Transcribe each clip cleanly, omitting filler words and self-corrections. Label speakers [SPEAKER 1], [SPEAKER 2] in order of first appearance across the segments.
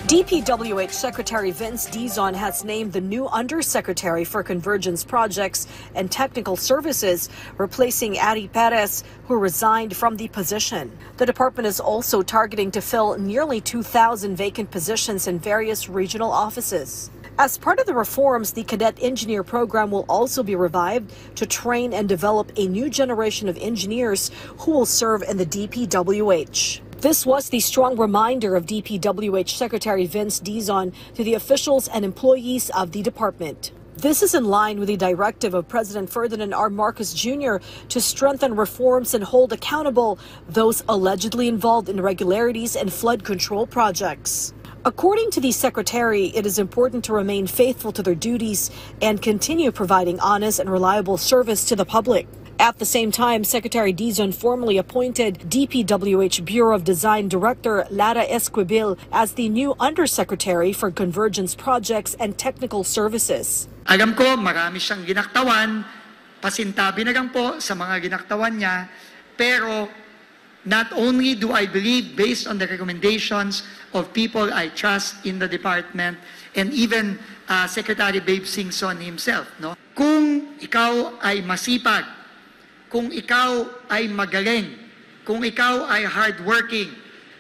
[SPEAKER 1] DPWH Secretary Vince Dizon has named the new Undersecretary for Convergence Projects and Technical Services, replacing Ari Perez, who resigned from the position. The department is also targeting to fill nearly 2,000 vacant positions in various regional offices. As part of the reforms, the Cadet Engineer program will also be revived to train and develop a new generation of engineers who will serve in the DPWH. This was the strong reminder of DPWH Secretary Vince Dizon to the officials and employees of the department. This is in line with the directive of President Ferdinand R. Marcos Jr. to strengthen reforms and hold accountable those allegedly involved in irregularities and flood control projects. According to the Secretary, it is important to remain faithful to their duties and continue providing honest and reliable service to the public. At the same time, Secretary Dizon formally appointed DPWH Bureau of Design Director Lara Esquivel as the new Undersecretary for Convergence Projects and Technical Services.
[SPEAKER 2] Alam ko, marami siyang ginaktawan, pasintabi na lang po sa mga ginaktawan niya, pero not only do I believe based on the recommendations of people I trust in the department and even Secretary Babe Singson himself, no? Kung ikaw ay masipag, kung ikaw ay magaling, kung ikaw ay hardworking,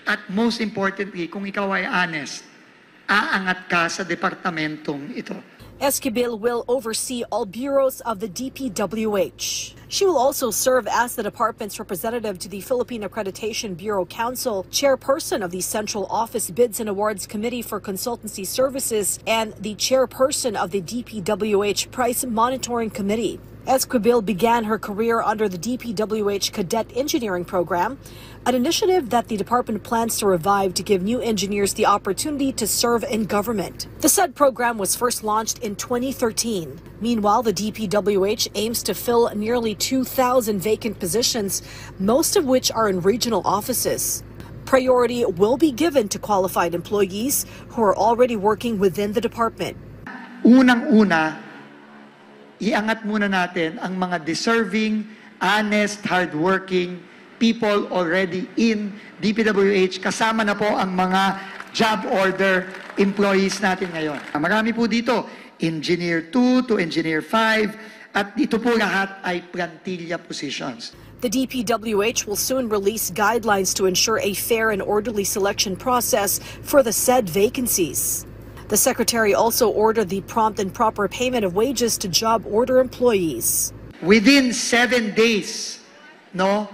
[SPEAKER 2] at most importantly, kung ikaw ay honest, aangat ka sa departamentong ito.
[SPEAKER 1] Esquivel will oversee all bureaus of the DPWH. She will also serve as the department's representative to the Philippine Accreditation Bureau Council, chairperson of the Central Office Bids and Awards Committee for Consultancy Services, and the chairperson of the DPWH Price Monitoring Committee. Esquivel began her career under the DPWH Cadet Engineering Program, an initiative that the department plans to revive to give new engineers the opportunity to serve in government. The said program was first launched in 2013. Meanwhile, the DPWH aims to fill nearly 2,000 vacant positions, most of which are in regional offices. Priority will be given to qualified employees who are already working within the department.
[SPEAKER 2] Unang-una, iangat muna natin ang mga deserving, honest, hardworking people already in DPWH. Kasama na po ang mga job order employees natin ngayon. Marami po dito, Engineer 2 to Engineer 5, at ito po lahat ay plantilla positions.
[SPEAKER 1] The DPWH will soon release guidelines to ensure a fair and orderly selection process for the said vacancies. The Secretary also ordered the prompt and proper payment of wages to job order employees.
[SPEAKER 2] Within 7 days, no,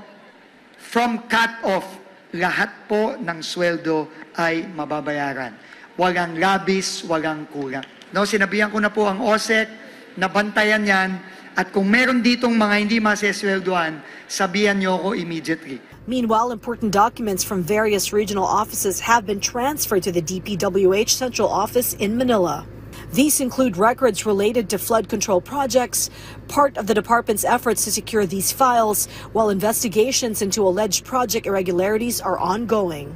[SPEAKER 2] from cut-off, lahat po ng sweldo ay mababayaran. Walang labis, walang kulang. No, sinabihan ko na po ang OSEC na bantayan yan, at kung meron ditong mga hindi masesweldoan, sabihan niyo ako immediately.
[SPEAKER 1] Meanwhile, important documents from various regional offices have been transferred to the DPWH Central Office in Manila. These include records related to flood control projects, part of the department's efforts to secure these files, while investigations into alleged project irregularities are ongoing.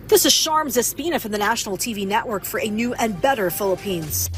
[SPEAKER 1] This is Sharms Espina from the National TV Network for a new and better Philippines.